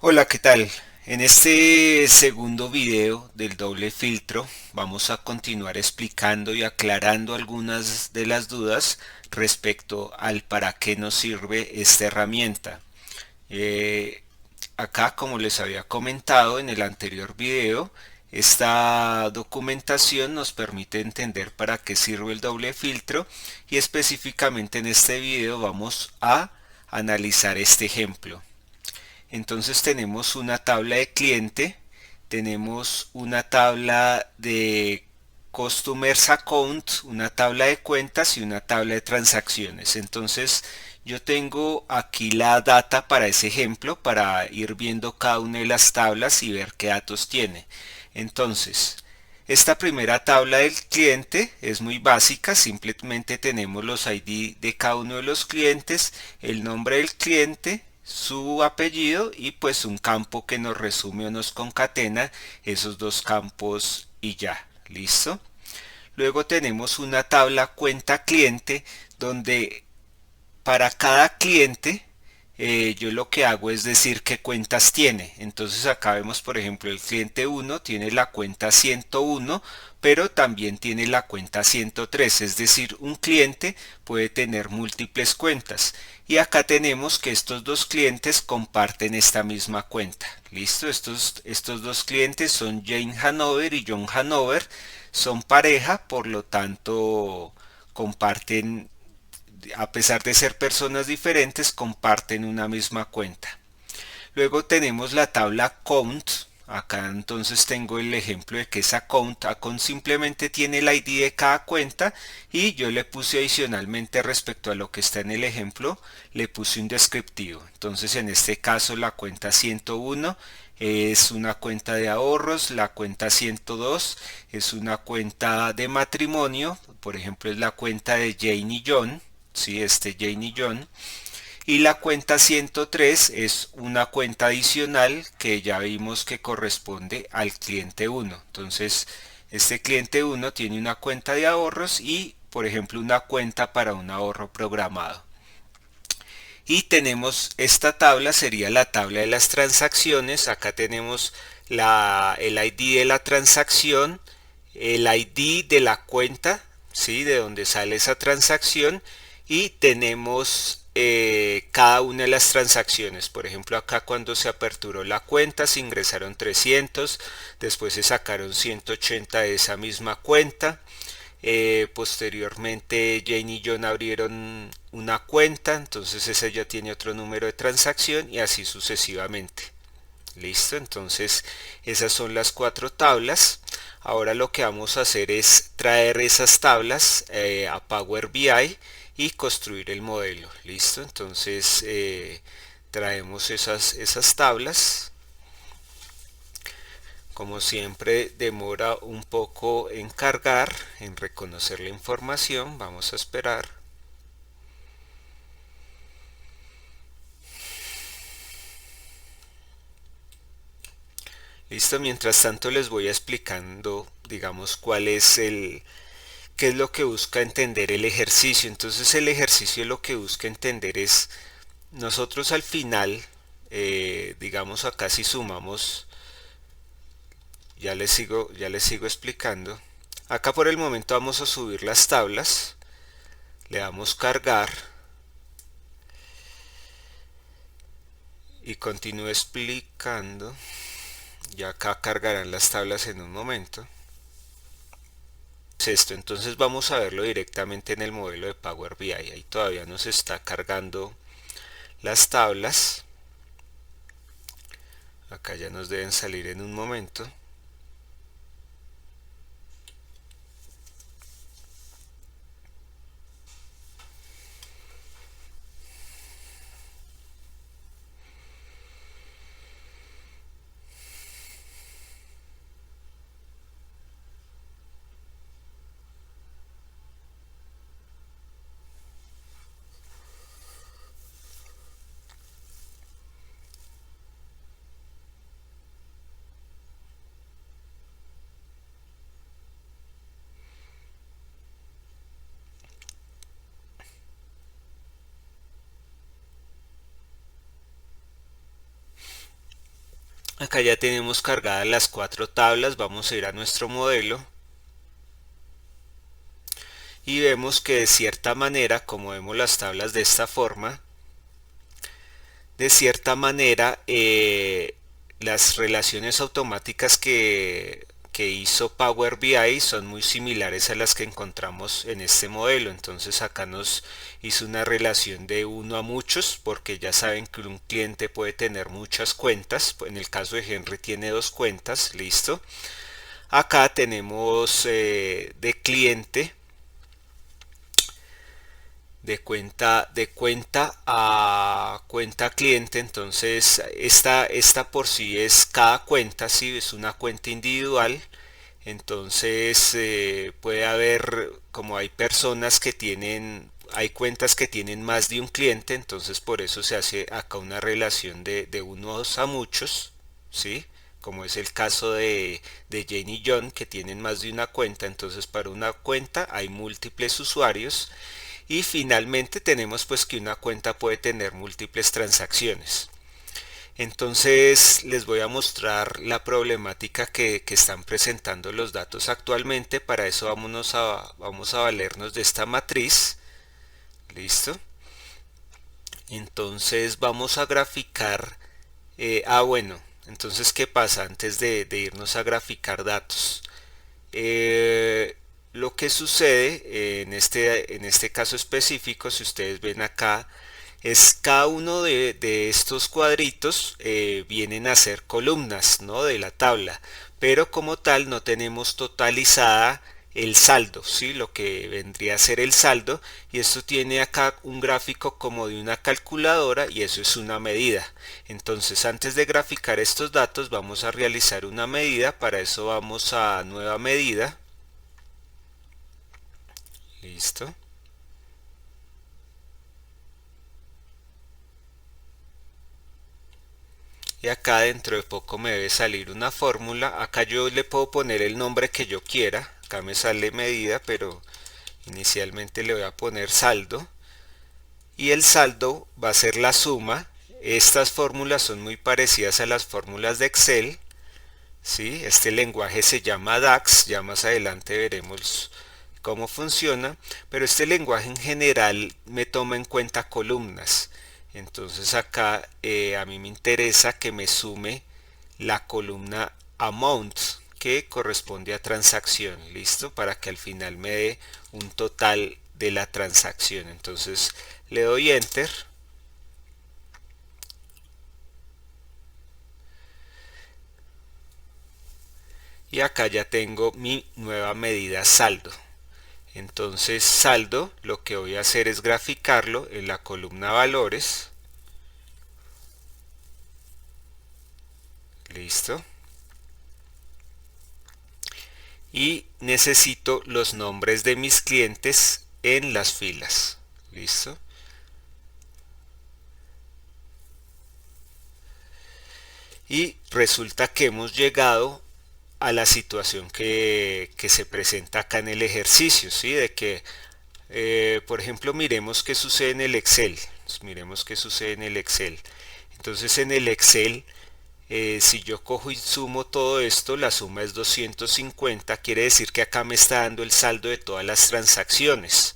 Hola, ¿qué tal? En este segundo video del doble filtro vamos a continuar explicando y aclarando algunas de las dudas respecto al para qué nos sirve esta herramienta. Eh, Acá, como les había comentado en el anterior video, esta documentación nos permite entender para qué sirve el doble filtro y específicamente en este video vamos a analizar este ejemplo. Entonces tenemos una tabla de cliente, tenemos una tabla de Customers Account, una tabla de cuentas y una tabla de transacciones. Entonces yo tengo aquí la data para ese ejemplo, para ir viendo cada una de las tablas y ver qué datos tiene. Entonces, esta primera tabla del cliente es muy básica, simplemente tenemos los ID de cada uno de los clientes, el nombre del cliente, su apellido y pues un campo que nos resume o nos concatena esos dos campos y ya, ¿listo? Luego tenemos una tabla cuenta cliente donde para cada cliente yo lo que hago es decir qué cuentas tiene. Entonces acá vemos, por ejemplo, el cliente 1 tiene la cuenta 101, pero también tiene la cuenta 103. Es decir, un cliente puede tener múltiples cuentas. Y acá tenemos que estos dos clientes comparten esta misma cuenta. ¿Listo? Estos dos clientes son Jane Hanover y John Hanover. Son pareja, por lo tanto comparten, a pesar de ser personas diferentes, comparten una misma cuenta. Luego tenemos la tabla count. Acá entonces tengo el ejemplo de que esa account simplemente tiene el ID de cada cuenta y yo le puse adicionalmente respecto a lo que está en el ejemplo, le puse un descriptivo. Entonces en este caso la cuenta 101 es una cuenta de ahorros, la cuenta 102 es una cuenta de matrimonio, por ejemplo es la cuenta de Jane y John, sí, Jane y John. Y la cuenta 103 es una cuenta adicional que ya vimos que corresponde al cliente 1. Entonces, este cliente 1 tiene una cuenta de ahorros y, por ejemplo, una cuenta para un ahorro programado. Y tenemos esta tabla, sería la tabla de las transacciones. Acá tenemos el ID de la transacción, el ID de la cuenta, ¿sí? De donde sale esa transacción y tenemos cada una de las transacciones. Por ejemplo, acá cuando se aperturó la cuenta se ingresaron 300, después se sacaron 180 de esa misma cuenta. Posteriormente Jane y John abrieron una cuenta, entonces esa ya tiene otro número de transacción y así sucesivamente. Listo, entonces esas son las cuatro tablas. Ahora lo que vamos a hacer es traer esas tablas a Power BI y construir el modelo. Listo, entonces traemos esas tablas. Como siempre demora un poco en cargar, en reconocer la información. Vamos a esperar. Listo, mientras tanto les voy explicando, digamos, qué es lo que busca entender el ejercicio. Entonces el ejercicio lo que busca entender es, nosotros al final, digamos acá si sumamos, ya les sigo explicando. Acá por el momento vamos a subir las tablas, le damos cargar y continúo explicando. Ya acá cargarán las tablas en un momento. Esto, entonces vamos a verlo directamente en el modelo de Power BI. Ahí todavía nos está cargando las tablas. Acá ya nos deben salir en un momento. Acá ya tenemos cargadas las cuatro tablas, vamos a ir a nuestro modelo y vemos que de cierta manera, como vemos las tablas de esta forma, de cierta manera las relaciones automáticas que hizo Power BI son muy similares a las que encontramos en este modelo. Entonces acá nos hizo una relación de uno a muchos, porque ya saben que un cliente puede tener muchas cuentas. En el caso de Henry tiene dos cuentas, listo. Acá tenemos de cliente, de cuenta a cuenta cliente. Entonces esta por sí es cada cuenta, sí, es una cuenta individual. Entonces puede haber, como hay personas que tienen, hay cuentas que tienen más de un cliente, entonces por eso se hace acá una relación de unos a muchos, ¿sí? Como es el caso de Jane y John, que tienen más de una cuenta. Entonces para una cuenta hay múltiples usuarios. Y finalmente tenemos pues que una cuenta puede tener múltiples transacciones. Entonces les voy a mostrar la problemática que están presentando los datos actualmente. Para eso vamos a valernos de esta matriz. Listo. Entonces vamos a graficar. Bueno. Entonces, ¿qué pasa antes de irnos a graficar datos? Lo que sucede en este caso específico, si ustedes ven acá, es cada uno de estos cuadritos vienen a ser columnas, ¿no? De la tabla, pero como tal no tenemos totalizada el saldo, ¿sí? Lo que vendría a ser el saldo, y esto tiene acá un gráfico como de una calculadora, y eso es una medida. Entonces, antes de graficar estos datos vamos a realizar una medida. Para eso vamos a nueva medida. Listo. Y acá dentro de poco me debe salir una fórmula. Acá yo le puedo poner el nombre que yo quiera. Acá me sale medida, pero inicialmente le voy a poner saldo. Y el saldo va a ser la suma. Estas fórmulas son muy parecidas a las fórmulas de Excel, ¿sí? Este lenguaje se llama DAX. Ya más adelante veremos cómo funciona, pero este lenguaje en general me toma en cuenta columnas. Entonces acá a mí me interesa que me sume la columna amount, que corresponde a transacción, listo, para que al final me dé un total de la transacción. Entonces le doy enter y acá ya tengo mi nueva medida saldo. Entonces saldo, lo que voy a hacer es graficarlo en la columna valores. Listo. Y necesito los nombres de mis clientes en las filas. Listo. Y resulta que hemos llegado a la situación que se presenta acá en el ejercicio, ¿sí? De que, por ejemplo, miremos qué sucede en el Excel. Miremos qué sucede en el Excel. Entonces en el Excel, si yo cojo y sumo todo esto, la suma es 250. Quiere decir que acá me está dando el saldo de todas las transacciones.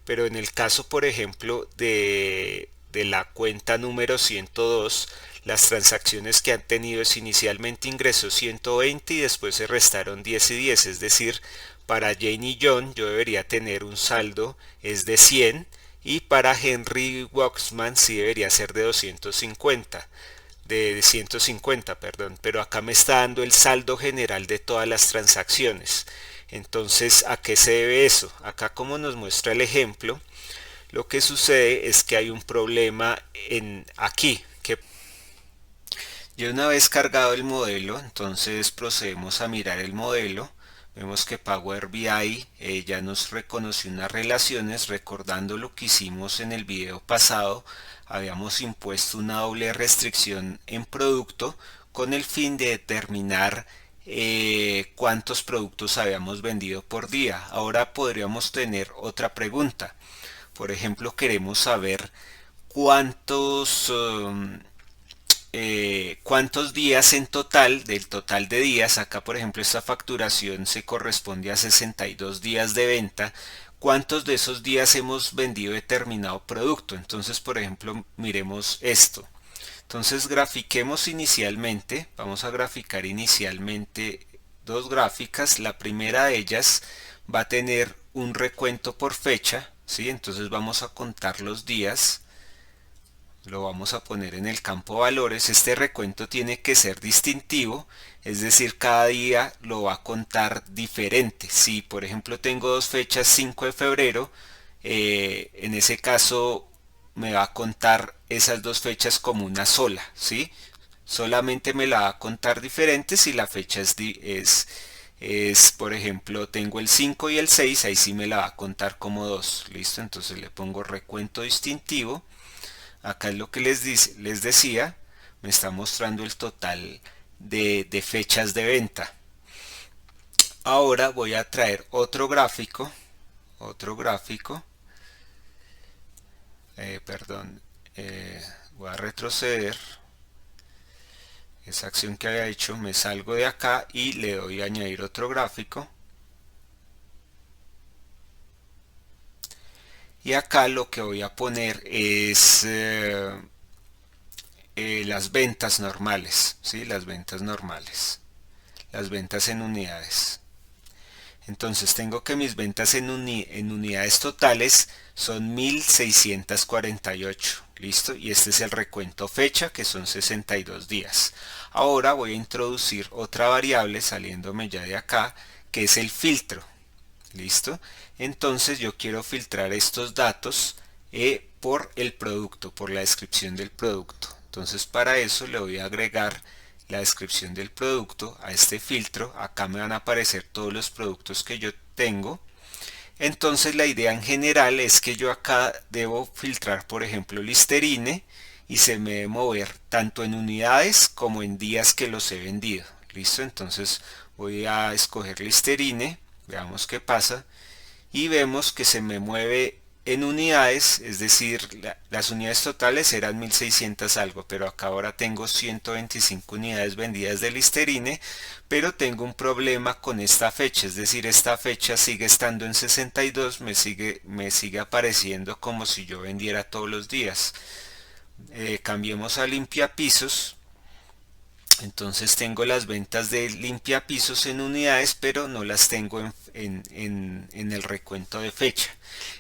Pero en el caso, por ejemplo, de la cuenta número 102, las transacciones que han tenido es inicialmente ingresó 120 y después se restaron 10 y 10. Es decir, para Jane y John yo debería tener un saldo es de 100, y para Henry Waxman sí debería ser de 250. De 150, perdón, pero acá me está dando el saldo general de todas las transacciones. Entonces, ¿a qué se debe eso? Acá, como nos muestra el ejemplo, lo que sucede es que hay un problema en aquí. Ya una vez cargado el modelo, entonces procedemos a mirar el modelo. Vemos que Power BI ya nos reconoció unas relaciones. Recordando lo que hicimos en el video pasado, habíamos impuesto una doble restricción en producto con el fin de determinar cuántos productos habíamos vendido por día. Ahora podríamos tener otra pregunta. Por ejemplo, queremos saber cuántos cuántos días en total, del total de días, acá por ejemplo esta facturación se corresponde a 62 días de venta, cuántos de esos días hemos vendido determinado producto. Entonces, por ejemplo, miremos esto. Entonces, grafiquemos inicialmente, vamos a graficar inicialmente dos gráficas. La primera de ellas va a tener un recuento por fecha, ¿sí? Entonces vamos a contar los días, lo vamos a poner en el campo valores. Este recuento tiene que ser distintivo, es decir, cada día lo va a contar diferente. Si por ejemplo tengo dos fechas, 5 de febrero, en ese caso me va a contar esas dos fechas como una sola, ¿sí? Solamente me la va a contar diferente si la fecha por ejemplo, tengo el 5 y el 6, ahí sí me la va a contar como dos. ¿Listo? Entonces le pongo recuento distintivo. Acá es lo que les decía, me está mostrando el total de fechas de venta. Ahora voy a traer otro gráfico, perdón, voy a retroceder esa acción que había hecho, me salgo de acá y le doy a añadir otro gráfico. Y acá lo que voy a poner es las ventas normales, ¿sí? Las ventas normales, las ventas en unidades. Entonces tengo que mis ventas en unidades totales son 1648. ¿Listo? Y este es el recuento fecha, que son 62 días. Ahora voy a introducir otra variable saliéndome ya de acá, que es el filtro. ¿Listo? Entonces yo quiero filtrar estos datos por el producto, por la descripción del producto. Entonces para eso le voy a agregar la descripción del producto a este filtro. Acá me van a aparecer todos los productos que yo tengo. Entonces la idea en general es que yo acá debo filtrar, por ejemplo, Listerine, y se me debe mover tanto en unidades como en días que los he vendido. ¿Listo? Entonces voy a escoger Listerine, veamos qué pasa, y vemos que se me mueve en unidades, es decir, las unidades totales eran 1600 algo, pero acá ahora tengo 125 unidades vendidas de Listerine, pero tengo un problema con esta fecha, es decir, esta fecha sigue estando en 62, me sigue apareciendo como si yo vendiera todos los días. Cambiemos a limpiapisos. Entonces tengo las ventas de limpiapisos en unidades, pero no las tengo en el recuento de fecha.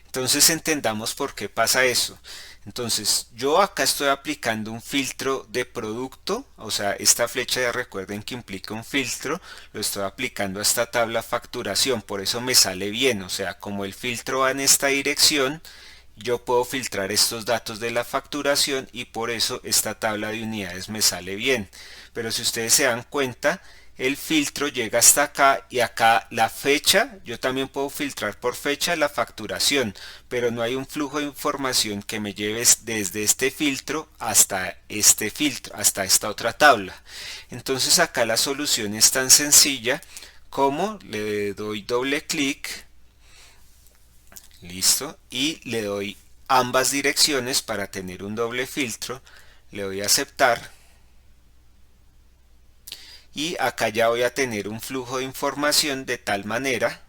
Entonces entendamos por qué pasa eso. Entonces yo acá estoy aplicando un filtro de producto, o sea, esta flecha ya recuerden que implica un filtro, lo estoy aplicando a esta tabla facturación, por eso me sale bien, o sea, como el filtro va en esta dirección, yo puedo filtrar estos datos de la facturación y por eso esta tabla de unidades me sale bien. Pero si ustedes se dan cuenta, el filtro llega hasta acá y acá la fecha, yo también puedo filtrar por fecha la facturación, pero no hay un flujo de información que me lleve desde este filtro, hasta esta otra tabla. Entonces acá la solución es tan sencilla como le doy doble clic, listo, y le doy ambas direcciones para tener un doble filtro, le doy a aceptar. Y acá ya voy a tener un flujo de información de tal manera,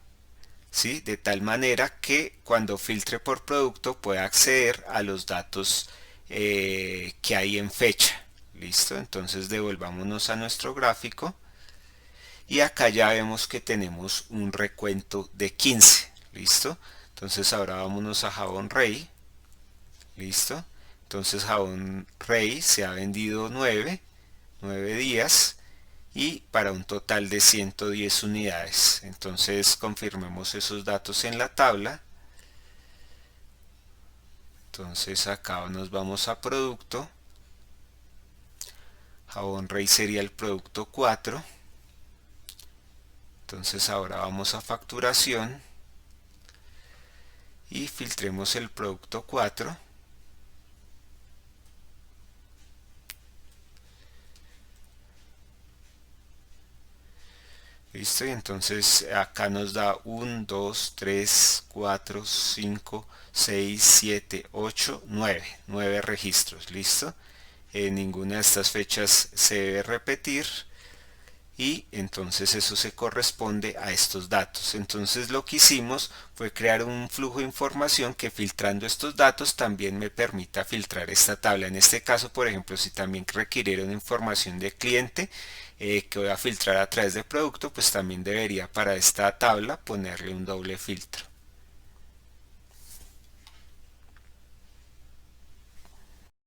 ¿sí? De tal manera que cuando filtre por producto pueda acceder a los datos que hay en fecha. ¿Listo? Entonces devolvámonos a nuestro gráfico y acá ya vemos que tenemos un recuento de 15. ¿Listo? Entonces ahora vámonos a Jabón Rey. ¿Listo? Entonces Jabón Rey se ha vendido 9 días y para un total de 110 unidades. Entonces confirmemos esos datos en la tabla. Entonces acá nos vamos a producto. Jabón Rey sería el producto 4. Entonces ahora vamos a facturación y filtremos el producto 4. Listo, y entonces acá nos da 1, 2, 3, 4, 5, 6, 7, 8, 9 registros. Listo. ninguna de estas fechas se debe repetir y entonces eso se corresponde a estos datos. Entonces lo que hicimos fue crear un flujo de información que filtrando estos datos también me permita filtrar esta tabla. En este caso, por ejemplo, si también requirieron información de cliente que voy a filtrar a través de producto, pues también debería para esta tabla ponerle un doble filtro.